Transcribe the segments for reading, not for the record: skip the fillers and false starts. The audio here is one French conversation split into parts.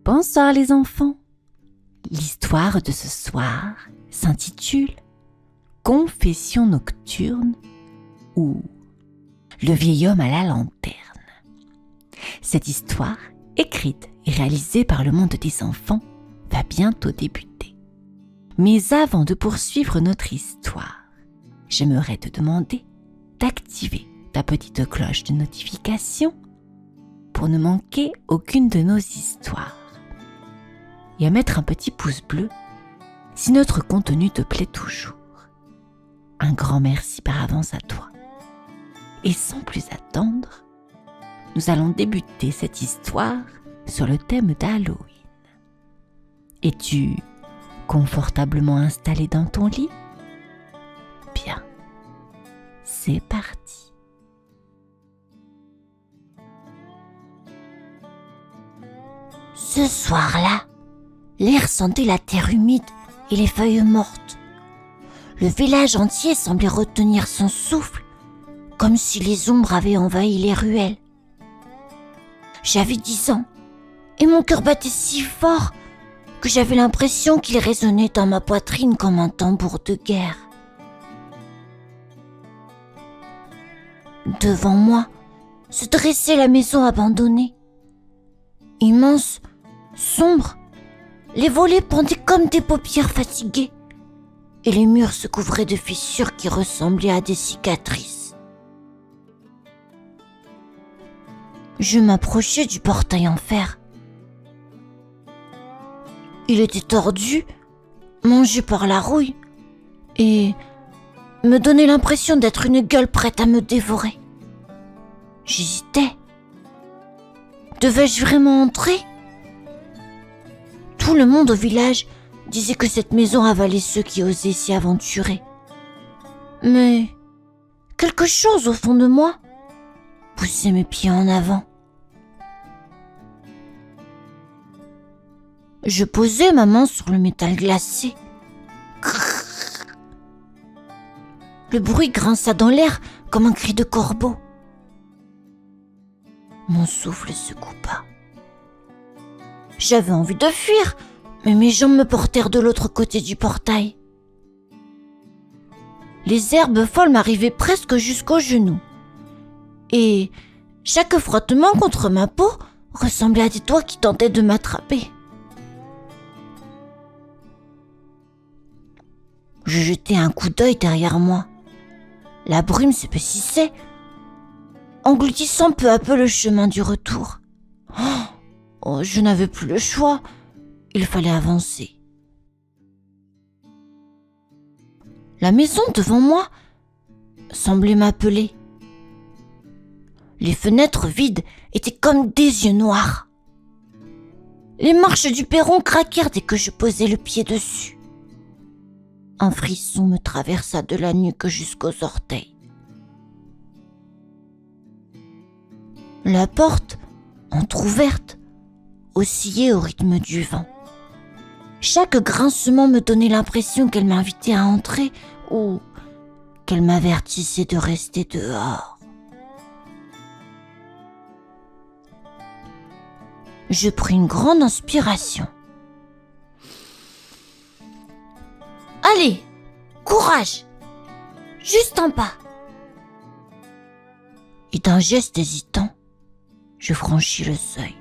Bonsoir les enfants. L'histoire de ce soir s'intitule Confession nocturne ou Le vieil homme à la lanterne. Cette histoire, écrite et réalisée par le monde des enfants, va bientôt débuter. Mais avant de poursuivre notre histoire, j'aimerais te demander d'activer ta petite cloche de notification pour ne manquer aucune de nos histoires. Et à mettre un petit pouce bleu si notre contenu te plaît toujours. Un grand merci par avance à toi. Et sans plus attendre, nous allons débuter cette histoire sur le thème d'Halloween. Es-tu confortablement installé dans ton lit? Bien, c'est parti. Ce soir-là, l'air sentait la terre humide et les feuilles mortes. Le village entier semblait retenir son souffle, comme si les ombres avaient envahi les ruelles. J'avais 10 ans, et mon cœur battait si fort que j'avais l'impression qu'il résonnait dans ma poitrine comme un tambour de guerre. Devant moi se dressait la maison abandonnée. Immense, sombre, les volets pendaient comme des paupières fatiguées et les murs se couvraient de fissures qui ressemblaient à des cicatrices. Je m'approchai du portail en fer. Il était tordu, mangé par la rouille et me donnait l'impression d'être une gueule prête à me dévorer. J'hésitais. Devais-je vraiment entrer ? Tout le monde au village disait que cette maison avalait ceux qui osaient s'y aventurer. Mais quelque chose au fond de moi poussait mes pieds en avant. Je posai ma main sur le métal glacé. Le bruit grinça dans l'air comme un cri de corbeau. Mon souffle se coupa. J'avais envie de fuir, mais mes jambes me portèrent de l'autre côté du portail. Les herbes folles m'arrivaient presque jusqu'aux genoux. Et chaque frottement contre ma peau ressemblait à des doigts qui tentaient de m'attraper. Je jetai un coup d'œil derrière moi. La brume s'épaississait, engloutissant peu à peu le chemin du retour. Oh, je n'avais plus le choix. Il fallait avancer. La maison devant moi semblait m'appeler. Les fenêtres vides étaient comme des yeux noirs. Les marches du perron craquèrent dès que je posai le pied dessus. Un frisson me traversa de la nuque jusqu'aux orteils. La porte, entr'ouverte, oscillait au rythme du vent. Chaque grincement me donnait l'impression qu'elle m'invitait à entrer ou qu'elle m'avertissait de rester dehors. Je pris une grande inspiration. Allez, courage, juste un pas. Et d'un geste hésitant, je franchis le seuil.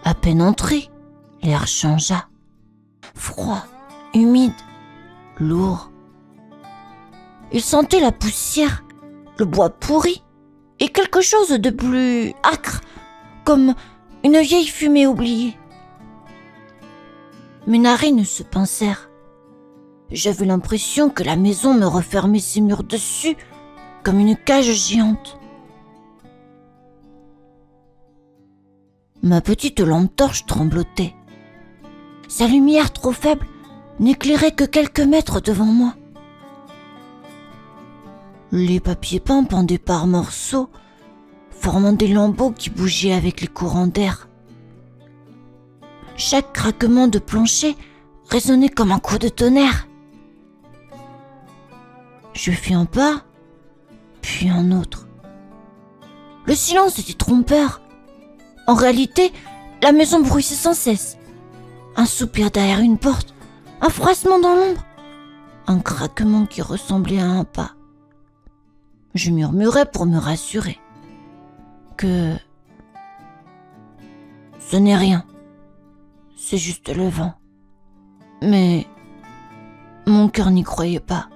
À peine entré, l'air changea. Froid, humide, lourd. Il sentait la poussière, le bois pourri et quelque chose de plus âcre, comme une vieille fumée oubliée. Mes narines se pincèrent. J'avais l'impression que la maison me refermait ses murs dessus comme une cage géante. Ma petite lampe torche tremblotait. Sa lumière trop faible n'éclairait que quelques mètres devant moi. Les papiers peints pendaient par morceaux, formant des lambeaux qui bougeaient avec les courants d'air. Chaque craquement de plancher résonnait comme un coup de tonnerre. Je fis un pas, puis un autre. Le silence était trompeur. En réalité, la maison bruissait sans cesse. Un soupir derrière une porte, un froissement dans l'ombre, un craquement qui ressemblait à un pas. Je murmurais pour me rassurer que ce n'est rien, c'est juste le vent. Mais mon cœur n'y croyait pas.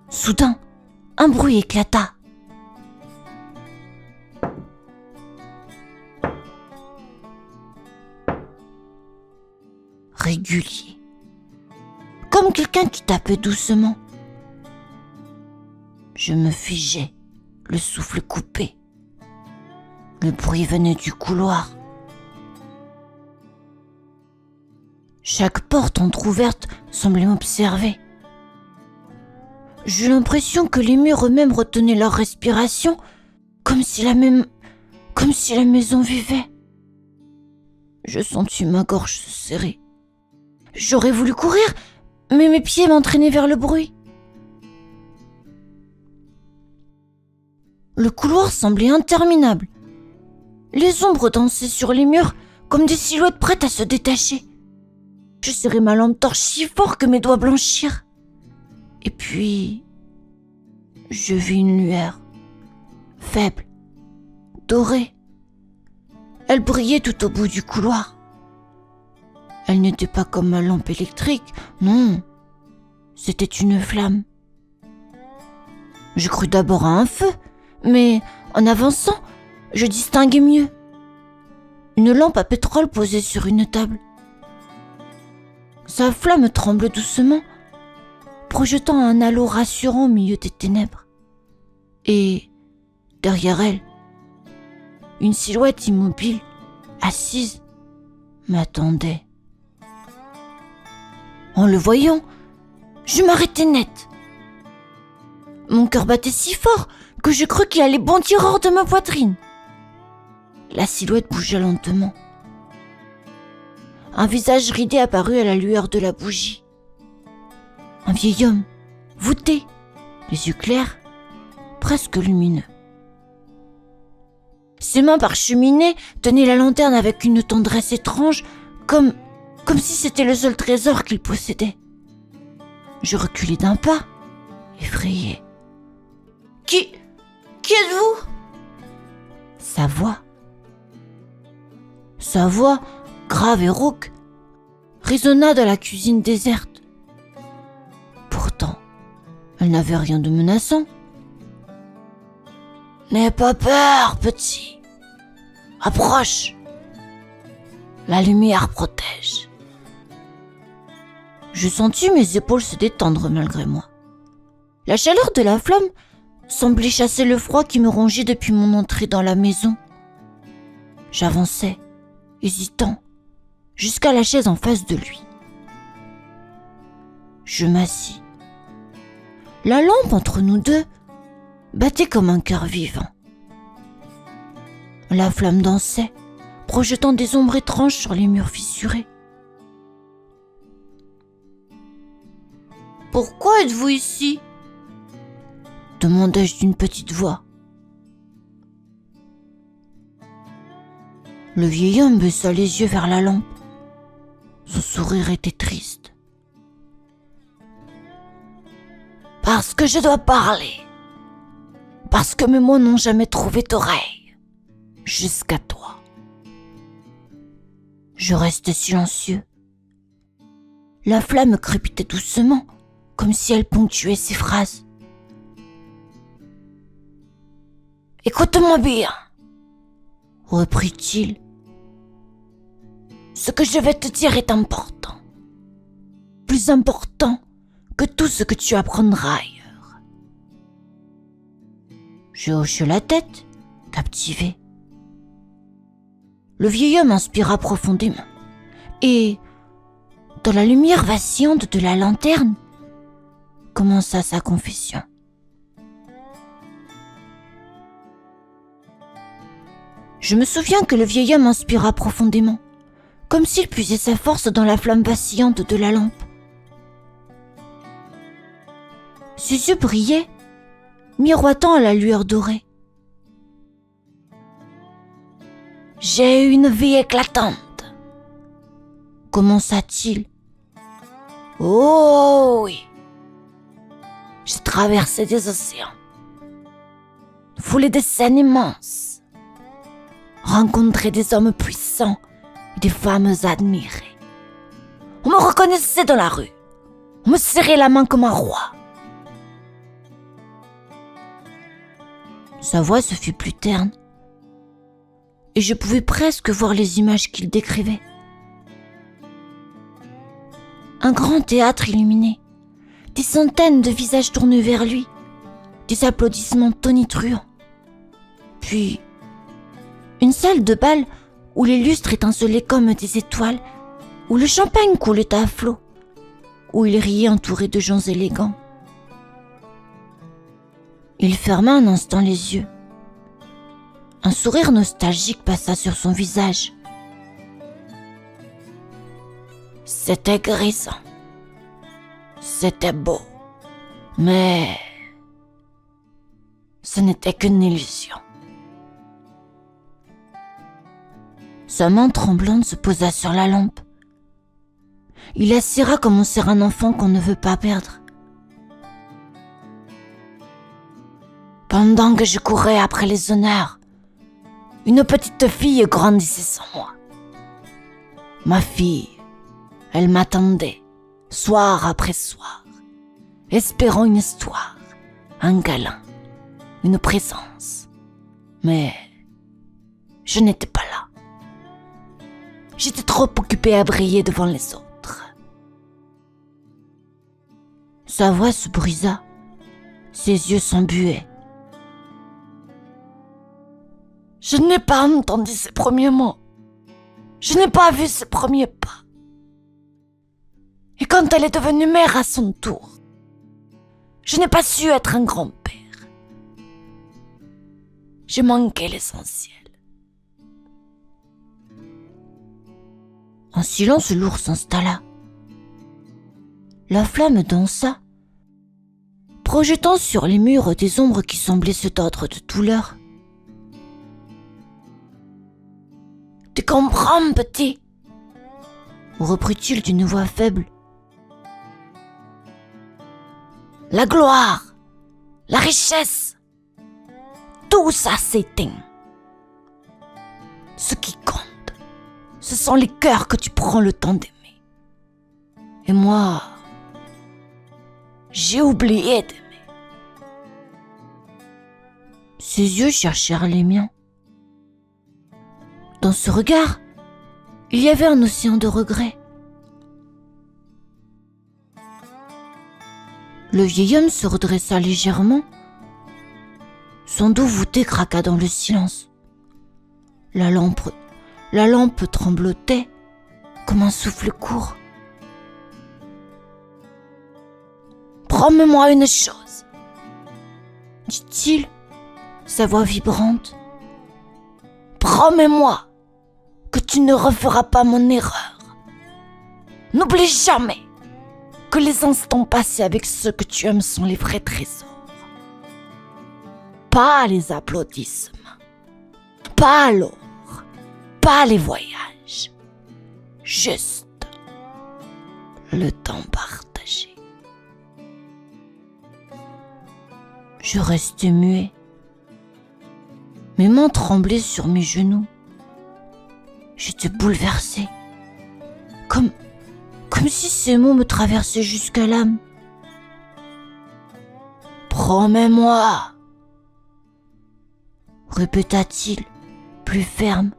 Soudain, un bruit éclata. Régulier, comme quelqu'un qui tapait doucement. Je me figeais, le souffle coupé. Le bruit venait du couloir. Chaque porte entr'ouverte semblait m'observer. J'eus l'impression que les murs eux-mêmes retenaient leur respiration, comme si la maison vivait. Je sentis ma gorge se serrer. J'aurais voulu courir, mais mes pieds m'entraînaient vers le bruit. Le couloir semblait interminable. Les ombres dansaient sur les murs comme des silhouettes prêtes à se détacher. Je serrais ma lampe torche si fort que mes doigts blanchirent. Et puis, je vis une lueur, faible, dorée. Elle brillait tout au bout du couloir. Elle n'était pas comme ma lampe électrique, non, c'était une flamme. Je crus d'abord à un feu, mais en avançant, je distinguais mieux. Une lampe à pétrole posée sur une table. Sa flamme tremble doucement, projetant un halo rassurant au milieu des ténèbres. Et, derrière elle, une silhouette immobile, assise, m'attendait. En le voyant, je m'arrêtai net. Mon cœur battait si fort que je crus qu'il allait bondir hors de ma poitrine. La silhouette bougea lentement. Un visage ridé apparut à la lueur de la bougie. Un vieil homme, voûté, les yeux clairs, presque lumineux. Ses mains parcheminées tenaient la lanterne avec une tendresse étrange, comme si c'était le seul trésor qu'il possédait. Je reculai d'un pas, effrayé. Qui êtes-vous ? Sa voix, grave et rauque, résonna dans la cuisine déserte. Pourtant, elle n'avait rien de menaçant. N'aie pas peur, petit. Approche. La lumière protège. Je sentis mes épaules se détendre malgré moi. La chaleur de la flamme semblait chasser le froid qui me rongeait depuis mon entrée dans la maison. J'avançai, hésitant, jusqu'à la chaise en face de lui. Je m'assis. La lampe entre nous deux battait comme un cœur vivant. La flamme dansait, projetant des ombres étranges sur les murs fissurés. « Pourquoi êtes-vous ici ?» demandai-je d'une petite voix. Le vieil homme baissa les yeux vers la lampe. Son sourire était triste. « Parce que je dois parler. Parce que mes mots n'ont jamais trouvé d'oreille. Jusqu'à toi. » Je restais silencieux. La flamme crépitait doucement, comme si elle ponctuait ses phrases. « Écoute-moi bien, » reprit-il. « Ce que je vais te dire est important. Plus important que tout ce que tu apprendras ailleurs. » Je hochai la tête, captivé. Le vieil homme inspira profondément, et, dans la lumière vacillante de la lanterne, commença sa confession. Je me souviens que le vieil homme inspira profondément, comme s'il puisait sa force dans la flamme vacillante de la lampe. Ses yeux brillaient, miroitant à la lueur dorée. « J'ai eu une vie éclatante, commença-t-il. Oh oui, j'ai traversé des océans, foulé des scènes immenses, rencontré des hommes puissants et des femmes admirées. On me reconnaissait dans la rue, on me serrait la main comme un roi. » Sa voix se fit plus terne, et je pouvais presque voir les images qu'il décrivait. Un grand théâtre illuminé, des centaines de visages tournés vers lui, des applaudissements tonitruants. Puis, une salle de bal où les lustres étincelaient comme des étoiles, où le champagne coulait à flots, où il riait entouré de gens élégants. Il ferma un instant les yeux. Un sourire nostalgique passa sur son visage. C'était grisant. C'était beau. Mais ce n'était qu'une illusion. Sa main tremblante se posa sur la lampe. Il la serra comme on serre un enfant qu'on ne veut pas perdre. Pendant que je courais après les honneurs, une petite fille grandissait sans moi. Ma fille, elle m'attendait, soir après soir, espérant une histoire, un câlin, une présence. Mais je n'étais pas là. J'étais trop occupée à briller devant les autres. Sa voix se brisa, ses yeux s'embuaient. Je n'ai pas entendu ses premiers mots. Je n'ai pas vu ses premiers pas. Et quand elle est devenue mère à son tour, je n'ai pas su être un grand-père. J'ai manqué l'essentiel. Un silence lourd s'installa. La flamme dansa, projetant sur les murs des ombres qui semblaient se tordre de douleur. « Tu comprends, petit ?» reprit-il d'une voix faible. « La gloire, la richesse, tout ça s'éteint. Ce qui compte, ce sont les cœurs que tu prends le temps d'aimer. Et moi, j'ai oublié d'aimer. » Ses yeux cherchèrent les miens. Dans ce regard, il y avait un océan de regrets. Le vieil homme se redressa légèrement. Son dos voûté craqua dans le silence. La lampe tremblotait comme un souffle court. « Promets-moi une chose, » dit-il, sa voix vibrante. « Promets-moi que tu ne referas pas mon erreur. N'oublie jamais que les instants passés avec ceux que tu aimes sont les vrais trésors. Pas les applaudissements, pas l'or, pas les voyages, juste le temps partagé. » Je restais muet. Mes mains tremblaient sur mes genoux. J'étais bouleversée, comme si ces mots me traversaient jusqu'à l'âme. « Promets-moi » répéta-t-il, plus ferme.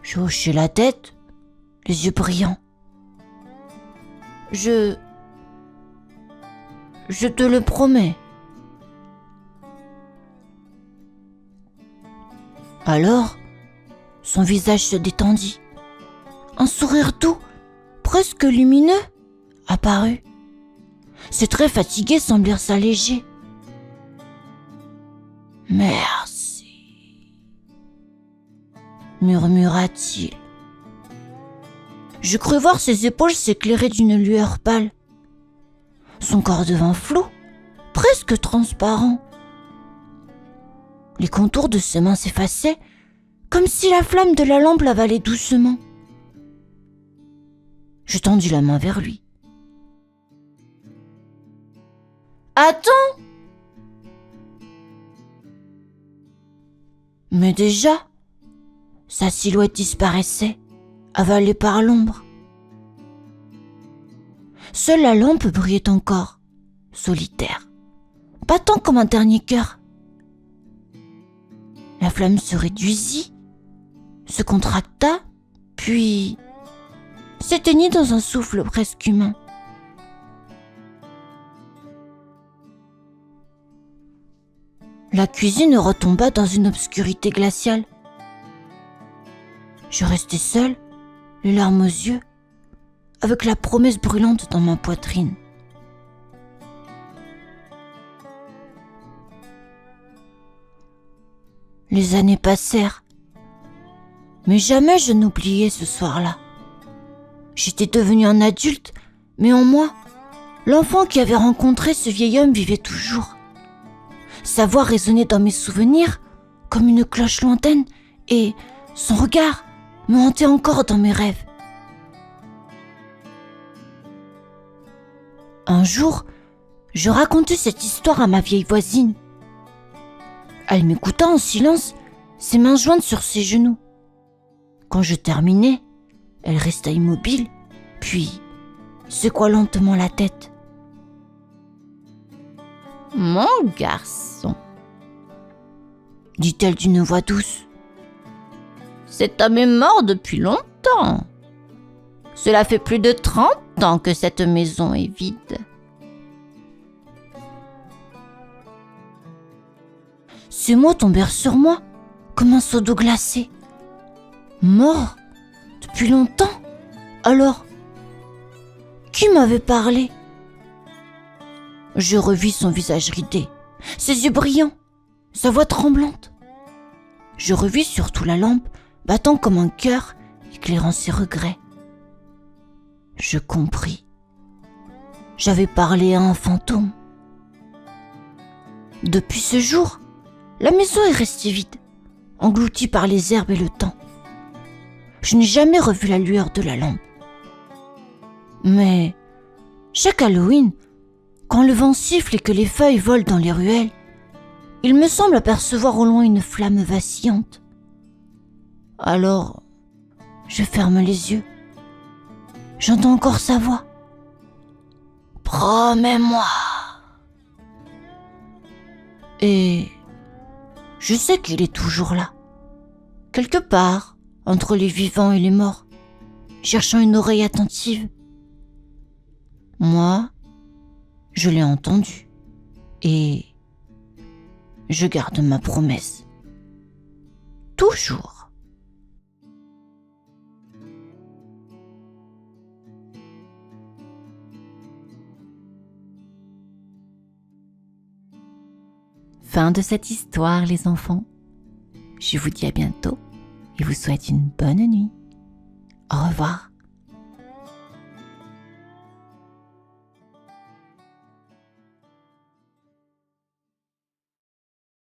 Je hochai la tête, les yeux brillants. « Je te le promets. » Alors, son visage se détendit. Un sourire doux, presque lumineux, apparut. Ses traits fatigués semblèrent s'alléger. « Merci, » murmura-t-il. Je crus voir ses épaules s'éclairer d'une lueur pâle. Son corps devint flou, presque transparent. Les contours de ses mains s'effaçaient, comme si la flamme de la lampe l'avalait doucement. Je tendis la main vers lui. « Attends !» Mais déjà, sa silhouette disparaissait, avalée par l'ombre. Seule la lampe brillait encore, solitaire, battant comme un dernier cœur. La flamme se réduisit, se contracta, puis s'éteignit dans un souffle presque humain. La cuisine retomba dans une obscurité glaciale. Je restai seule, les larmes aux yeux, avec la promesse brûlante dans ma poitrine. Les années passèrent, mais jamais je n'oubliais ce soir-là. J'étais devenue un adulte, mais en moi, l'enfant qui avait rencontré ce vieil homme vivait toujours. Sa voix résonnait dans mes souvenirs comme une cloche lointaine et son regard me hantait encore dans mes rêves. Un jour, je racontai cette histoire à ma vieille voisine. Elle m'écouta en silence, ses mains jointes sur ses genoux. Quand je terminai, elle resta immobile, puis secoua lentement la tête. « Mon garçon, dit-elle d'une voix douce, cet homme est mort depuis longtemps. Cela fait plus de 30 ans que cette maison est vide. » Ces mots tombèrent sur moi comme un seau d'eau glacée. Mort depuis longtemps? Alors, qui m'avait parlé? Je revis son visage ridé, ses yeux brillants, sa voix tremblante. Je revis surtout la lampe battant comme un cœur, éclairant ses regrets. Je compris. J'avais parlé à un fantôme. Depuis ce jour, la maison est restée vide, engloutie par les herbes et le temps. Je n'ai jamais revu la lueur de la lampe. Mais chaque Halloween, quand le vent siffle et que les feuilles volent dans les ruelles, il me semble apercevoir au loin une flamme vacillante. Alors, je ferme les yeux. J'entends encore sa voix. « Promets-moi !» Et je sais qu'il est toujours là, quelque part entre les vivants et les morts, cherchant une oreille attentive. Moi, je l'ai entendu et je garde ma promesse. Toujours. Fin de cette histoire, les enfants. Je vous dis à bientôt et vous souhaite une bonne nuit. Au revoir.